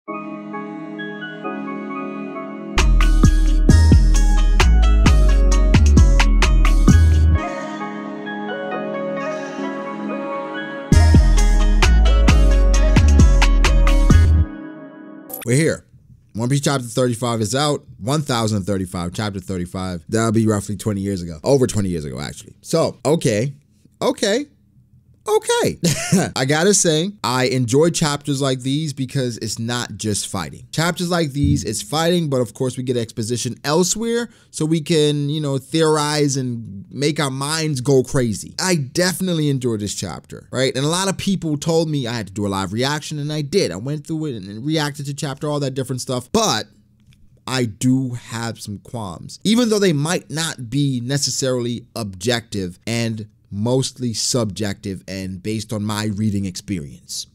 We're here. One Piece chapter 35 is out. 1035, chapter 35. That'll be roughly 20 years ago. Over 20 years ago, actually. So, okay. I gotta say, I enjoy chapters like these because it's not just fighting. Chapters like these, it's fighting, but of course we get exposition elsewhere so we can, theorize and make our minds go crazy. I definitely enjoyed this chapter, right? And a lot of people told me I had to do a live reaction, and I did. I went through it and reacted to chapter, all that different stuff, but I do have some qualms, even though they might not be necessarily objective and mostly subjective and based on my reading experience.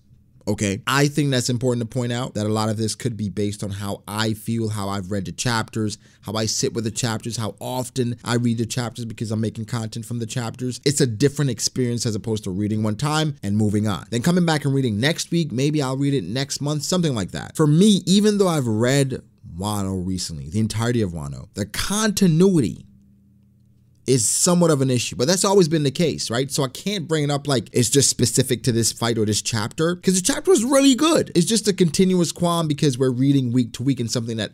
Okay, I think that's important to point out, that a lot of this could be based on how I feel, how I've read the chapters, how I sit with the chapters, how often I read the chapters because I'm making content from the chapters. It's a different experience as opposed to reading one time and moving on. Then coming back and reading next week, maybe I'll read it next month, something like that. For me, even though I've read Wano recently, the entirety of Wano, the continuity is somewhat of an issue, but that's always been the case, right? So I can't bring it up like it's just specific to this fight or this chapter, because the chapter was really good. It's just a continuous qualm because we're reading week to week, and something that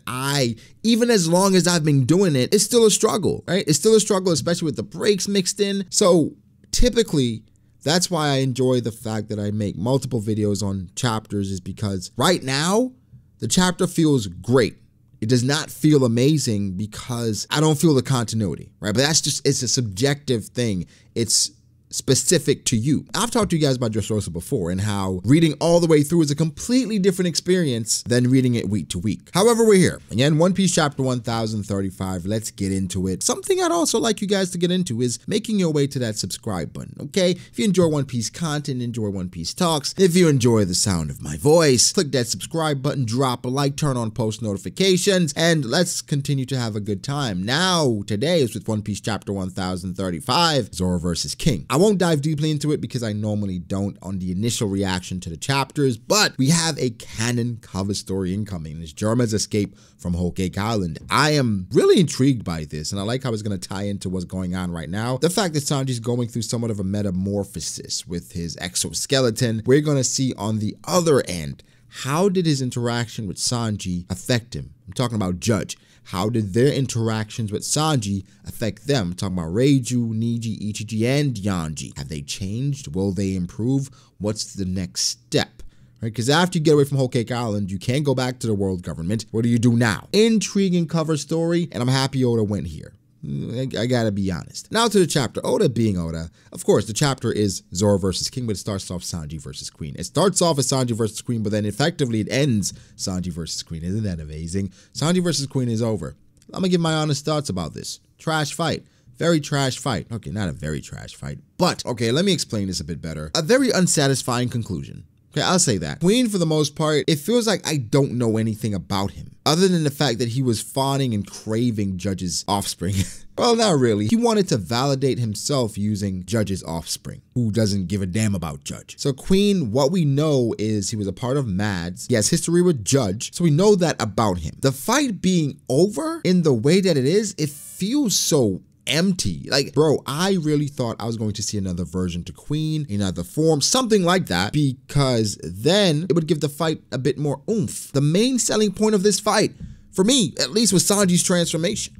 even as long as I've been doing it, it's still a struggle, right? It's still a struggle, especially with the breaks mixed in. So typically, that's why I enjoy the fact that I make multiple videos on chapters, is because right now, the chapter feels great. It does not feel amazing because I don't feel the continuity, right? But it's a subjective thing. It's specific to you. I've talked to you guys about Dressrosa before and how reading all the way through is a completely different experience than reading it week to week. However, we're here. Again, One Piece chapter 1035. Let's get into it. Something I'd also like you guys to get into is making your way to that subscribe button, okay? If you enjoy One Piece content, enjoy One Piece talks, if you enjoy the sound of my voice, click that subscribe button, drop a like, turn on post notifications, and let's continue to have a good time. Now, today is with One Piece chapter 1035, Zoro versus King. I won't dive deeply into it because I normally don't on the initial reaction to the chapters, but we have a canon cover story incoming. It's Germa's escape from Whole Cake Island. I am really intrigued by this, and I like how it's going to tie into what's going on right now. The fact that Sanji's going through somewhat of a metamorphosis with his exoskeleton. We're going to see on the other end, how did his interaction with Sanji affect him? I'm talking about Judge. How did their interactions with Sanji affect them? I'm talking about Reiju, Niji, Ichiji, and Yanji. Have they changed? Will they improve? What's the next step? Right? Because after you get away from Whole Cake Island, you can't go back to the world government. What do you do now? Intriguing cover story, and I'm happy Oda went here. I gotta be honest. Now to the chapter. Oda being Oda. Of course, the chapter is Zoro versus King, but it starts off Sanji versus Queen. It starts off as Sanji versus Queen, but then effectively it ends Sanji versus Queen. Isn't that amazing? Sanji versus Queen is over. I'm gonna give my honest thoughts about this. Trash fight. Very trash fight. Okay, not a very trash fight, but okay, let me explain this a bit better. A very unsatisfying conclusion. Okay, I'll say that. Queen, for the most part, it feels like I don't know anything about him, other than the fact that he was fawning and craving Judge's offspring. Well, not really. He wanted to validate himself using Judge's offspring, who doesn't give a damn about Judge. So Queen, what we know is he was a part of Mads. He has history with Judge, so we know that about him. The fight being over in the way that it is, it feels so empty. Like, bro, I really thought I was going to see another version to Queen, another form, something like that, because then it would give the fight a bit more oomph. The main selling point of this fight, for me, at least, was Sanji's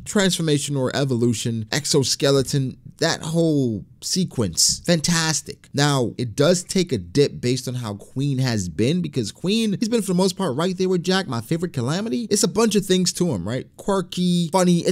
transformation or evolution, exoskeleton, that whole sequence, fantastic. Now, it does take a dip based on how Queen has been, because Queen, he's been for the most part right there with Jack, my favorite Calamity. It's a bunch of things to him, right? Quirky, funny,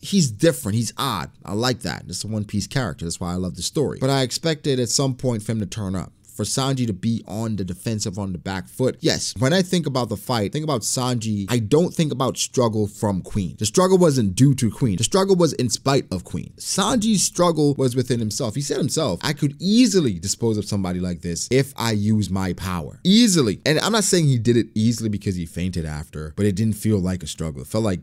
he's different, he's odd. I like that. It's a One Piece character, that's why I love the story. But I expected at some point for him to turn up, for Sanji to be on the defensive, on the back foot. Yes, when I think about the fight, think about Sanji, I don't think about struggle from Queen. The struggle wasn't due to Queen. The struggle was in spite of Queen. Sanji's struggle was within himself. He said himself, I could easily dispose of somebody like this if I use my power. Easily. And I'm not saying he did it easily because he fainted after, but it didn't feel like a struggle. It felt like,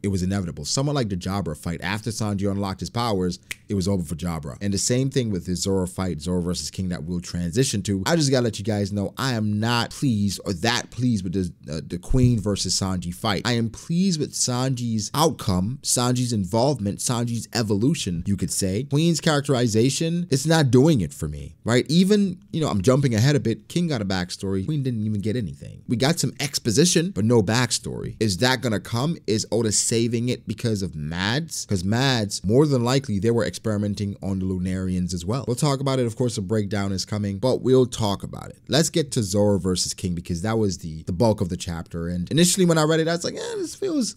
it was inevitable. Someone like the Jabra fight, after Sanji unlocked his powers, it was over for Jabra. And the same thing with his Zoro fight, Zoro versus King, that we'll transition exposition too. I just gotta let you guys know I am not pleased or that pleased with the Queen versus Sanji fight. I am pleased with Sanji's outcome, Sanji's involvement, Sanji's evolution, you could say. Queen's characterization, it's not doing it for me, right? Even, I'm jumping ahead a bit. King got a backstory. Queen didn't even get anything. We got some exposition, but no backstory. Is that gonna come? Is Oda saving it because of Mads? Because Mads, more than likely, they were experimenting on the Lunarians as well. We'll talk about it. Of course, a breakdown is coming, but we'll talk about it. Let's get to Zoro versus King, because that was the bulk of the chapter. And initially when I read it, I was like, this feels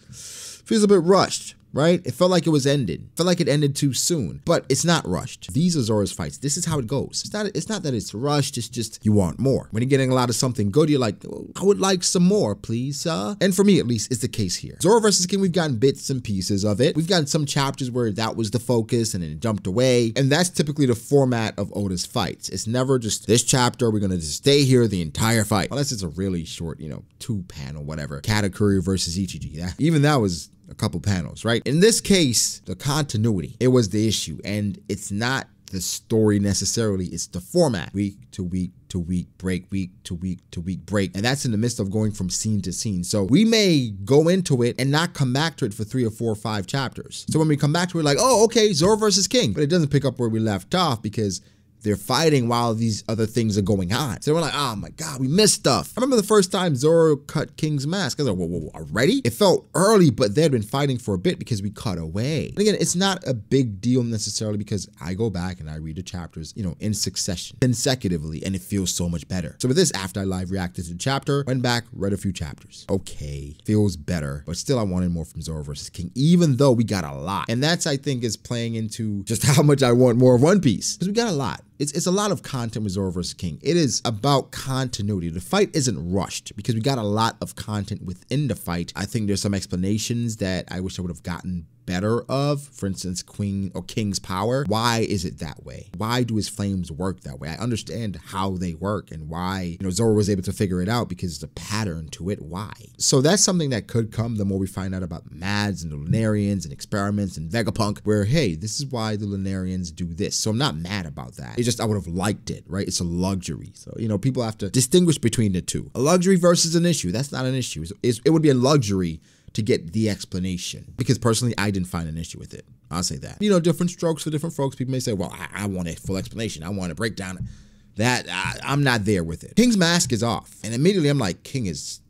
a bit rushed. Right? It felt like it was ended. It felt like it ended too soon, but it's not rushed. These are Zoro's fights. This is how it goes. It's not that it's rushed. It's just you want more. When you're getting a lot of something good, you're like, I would like some more, please. And for me, at least, it's the case here. Zoro versus King, we've gotten bits and pieces of it. We've gotten some chapters where that was the focus and then it jumped away. And that's typically the format of Oda's fights. It's never just this chapter, we're going to just stay here the entire fight. Unless it's a really short, 2-panel, whatever. Katakuri versus Ichiji. Even that was a couple panels, right? In this case, the continuity, it was the issue, and it's not the story necessarily, it's the format. Week to week to week break, week to week to week break, and that's in the midst of going from scene to scene. So we may go into it and not come back to it for 3 or 4 or 5 chapters. So when we come back to it, like, oh, okay, Zoro versus King, but it doesn't pick up where we left off because they're fighting while these other things are going on. So we're like, oh my God, we missed stuff. I remember the first time Zoro cut King's mask. I was like, whoa, already? It felt early, but they'd been fighting for a bit because we cut away. And again, it's not a big deal necessarily because I go back and I read the chapters, in succession, consecutively, and it feels so much better. So with this, after I live reacted to the chapter, went back, read a few chapters. Okay, feels better, but still I wanted more from Zoro versus King, even though we got a lot. And that's, I think, is playing into just how much I want more of One Piece, because we got a lot. It's a lot of content with Zoro vs. King. It is about continuity. The fight isn't rushed because we got a lot of content within the fight. I think there's some explanations that I wish I would have gotten better of. For instance, Queen or King's power. Why is it that way? Why do his flames work that way? I understand how they work and why, Zoro was able to figure it out because there's a pattern to it. Why? So that's something that could come the more we find out about Mads and the Lunarians and experiments and Vegapunk, where, hey, this is why the Lunarians do this. So I'm not mad about that. It's just, I would have liked it, right? It's a luxury. So, people have to distinguish between the two. A luxury versus an issue. That's not an issue. It would be a luxury to get the explanation, because personally, I didn't find an issue with it. I'll say that. Different strokes for different folks. People may say, well, I want a full explanation. I want a breakdown. That I'm not there with it. King's mask is off. And immediately I'm like, King is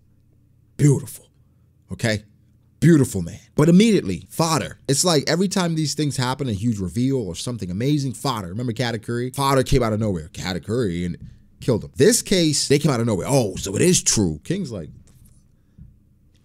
beautiful. Okay? Beautiful man. But immediately, fodder. It's like every time these things happen, a huge reveal or something amazing, fodder. Remember Katakuri? Fodder came out of nowhere. Katakuri and killed him. This case, they came out of nowhere. Oh, so it is true. King's like,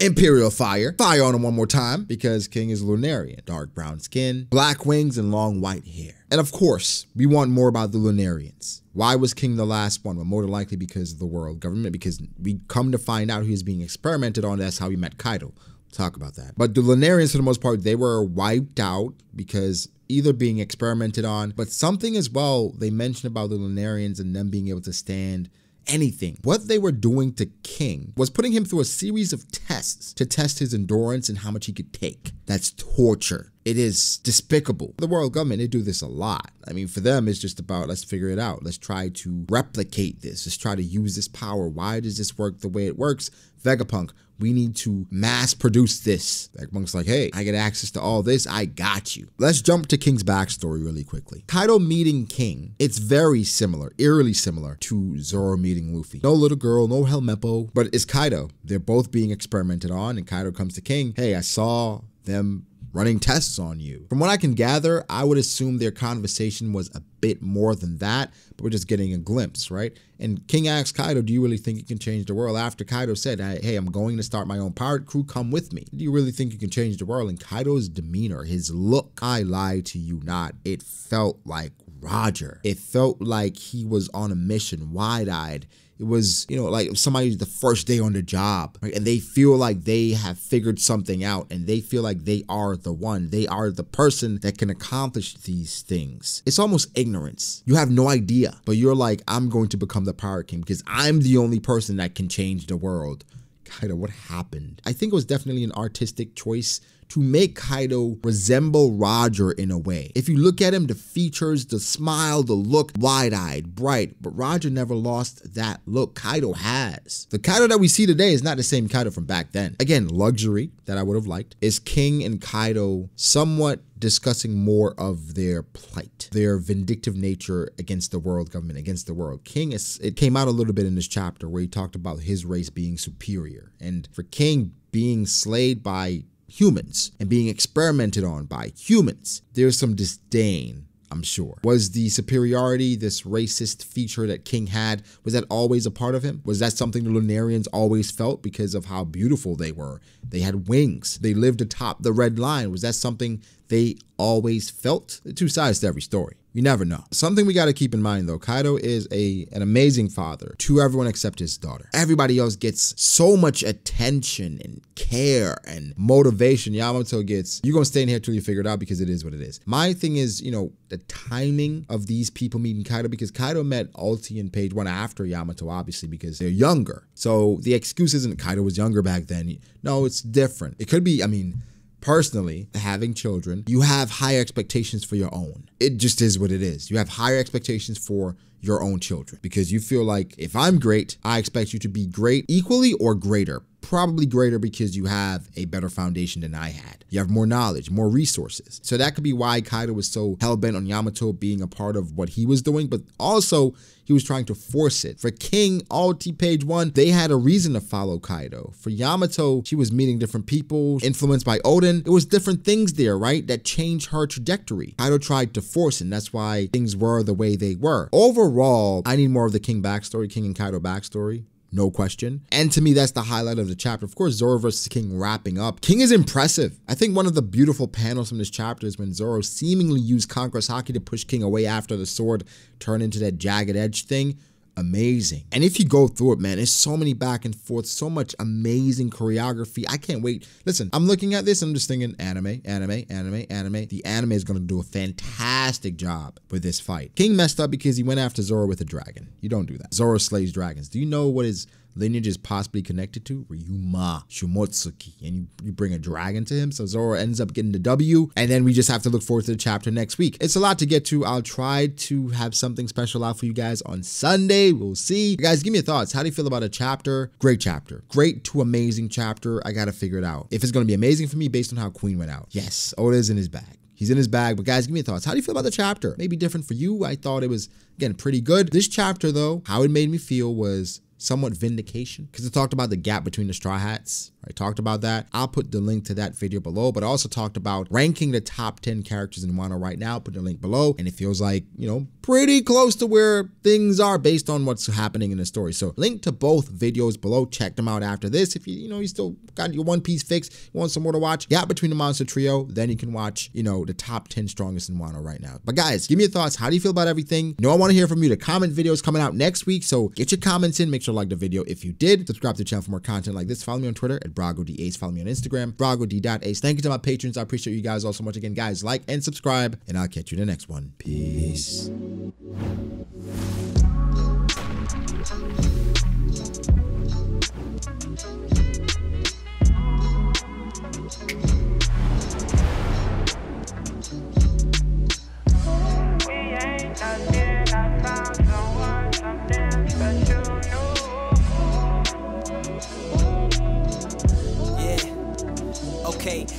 Imperial fire. Fire on him one more time because King is Lunarian. Dark brown skin, black wings, and long white hair. And of course, we want more about the Lunarians. Why was King the last one? Well, more than likely because of the world government, because we come to find out he was being experimented on. That's how he met Kaido. Talk about that. But the Lunarians, for the most part, they were wiped out because either being experimented on, but something as well they mentioned about the Lunarians and them being able to stand anything. What they were doing to King was putting him through a series of tests to test his endurance and how much he could take. That's torture. It is despicable. The world government, they do this a lot. I mean, for them, it's just about, let's figure it out. Let's try to replicate this. Let's try to use this power. Why does this work the way it works? Vegapunk, we need to mass produce this. Vegapunk's like, hey, I get access to all this. I got you. Let's jump to King's backstory really quickly. Kaido meeting King, it's very similar, eerily similar to Zoro meeting Luffy. No little girl, no Helmeppo, but it's Kaido. They're both being experimented on, and Kaido comes to King. Hey, I saw them running tests on you. From what I can gather, I would assume their conversation was a bit more than that, but we're just getting a glimpse, right? And King asks Kaido, do you really think you can change the world? After Kaido said, hey, I'm going to start my own pirate crew, come with me. Do you really think you can change the world? And Kaido's demeanor, his look, I lie to you not, it felt like Roger. It felt like he was on a mission, wide-eyed. It was, like somebody's the first day on the job, right? And they feel like they have figured something out and they feel like they are the one. They are the person that can accomplish these things. It's almost ignorance. You have no idea, but you're like, I'm going to become the Pirate King because I'm the only person that can change the world. Kaido, what happened? I think it was definitely an artistic choice to make Kaido resemble Roger in a way. If you look at him, the features, the smile, the look, wide-eyed, bright, but Roger never lost that look. Kaido has. The Kaido that we see today is not the same Kaido from back then. Again, luxury that I would have liked. Is King and Kaido somewhat discussing more of their plight, their vindictive nature against the world government, against the world. King, it came out a little bit in this chapter where he talked about his race being superior. And for King being slayed by humans and being experimented on by humans, there's some disdain, I'm sure. Was the superiority, this racist feature that King had, was that always a part of him? Was that something the Lunarians always felt because of how beautiful they were? They had wings. They lived atop the red line. Was that something they always felt? There are two sides to every story. You never know. Something we got to keep in mind though, Kaido is an amazing father to everyone except his daughter. Everybody else gets so much attention and care and motivation. Yamato gets, you're going to stay in here till you figure it out because it is what it is. My thing is, you know, the timing of these people meeting Kaido, because Kaido met Ulti and Page One after Yamato, obviously, because they're younger. So the excuse isn't Kaido was younger back then. No, it's different. It could be, I mean, personally, having children, you have higher expectations for your own. It just is what it is. You have higher expectations for your own children because you feel like if I'm great, I expect you to be great equally or greater. Probably greater because you have a better foundation than I had. You have more knowledge, more resources. So that could be why Kaido was so hell-bent on Yamato being a part of what he was doing, but also he was trying to force it. For King, Ulti, Page One, they had a reason to follow Kaido. For Yamato, she was meeting different people, influenced by Oden. It was different things there, right, that changed her trajectory. Kaido tried to force it, and that's why things were the way they were. Overall, I need more of the King backstory, King and Kaido backstory. No question. And to me, that's the highlight of the chapter. Of course, Zoro versus King wrapping up. King is impressive. I think one of the beautiful panels from this chapter is when Zoro seemingly used Conqueror's Haki to push King away after the sword turned into that jagged edge thing. Amazing. And if you go through it, man, there's so many back and forth, so much amazing choreography. I can't wait. Listen, I'm looking at this and I'm just thinking anime, anime, anime, anime. The anime is going to do a fantastic job with this fight. King messed up because he went after Zoro with a dragon. You don't do that. Zoro slays dragons. Do you know what his lineage is possibly connected to? Ryuma Shumotsuki. And you bring a dragon to him. So Zoro ends up getting the W. And then we just have to look forward to the chapter next week. It's a lot to get to. I'll try to have something special out for you guys on Sunday. We'll see. Guys, give me your thoughts. How do you feel about a chapter? Great chapter. Great to amazing chapter. I got to figure it out. If it's going to be amazing for me based on how Queen went out. Yes, Oda's in his bag. He's in his bag, but guys, give me your thoughts. How do you feel about the chapter? Maybe different for you. I thought it was, again, pretty good. This chapter, though, how it made me feel was somewhat vindication because it talked about the gap between the Straw Hats. I talked about that. I'll put the link to that video below, but I also talked about ranking the top 10 characters in Wano right now. Put the link below, and it feels like, you know, pretty close to where things are based on what's happening in the story. So link to both videos below. Check them out after this. If you still got your One Piece fix, you want some more to watch, Gap Between the Monster Trio, then you can watch, the top 10 strongest in Wano right now. But guys, give me your thoughts. How do you feel about everything? I want to hear from you. The comment video is coming out next week, so get your comments in. Make sure to like the video if you did. Subscribe to the channel for more content like this. Follow me on Twitter at BragoDAce. Follow me on Instagram, BragoD.Ace. Thank you to my patrons. I appreciate you guys all so much. Again, guys, like and subscribe, and I'll catch you in the next one. Peace.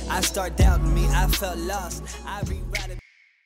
I start doubting me, I felt lost.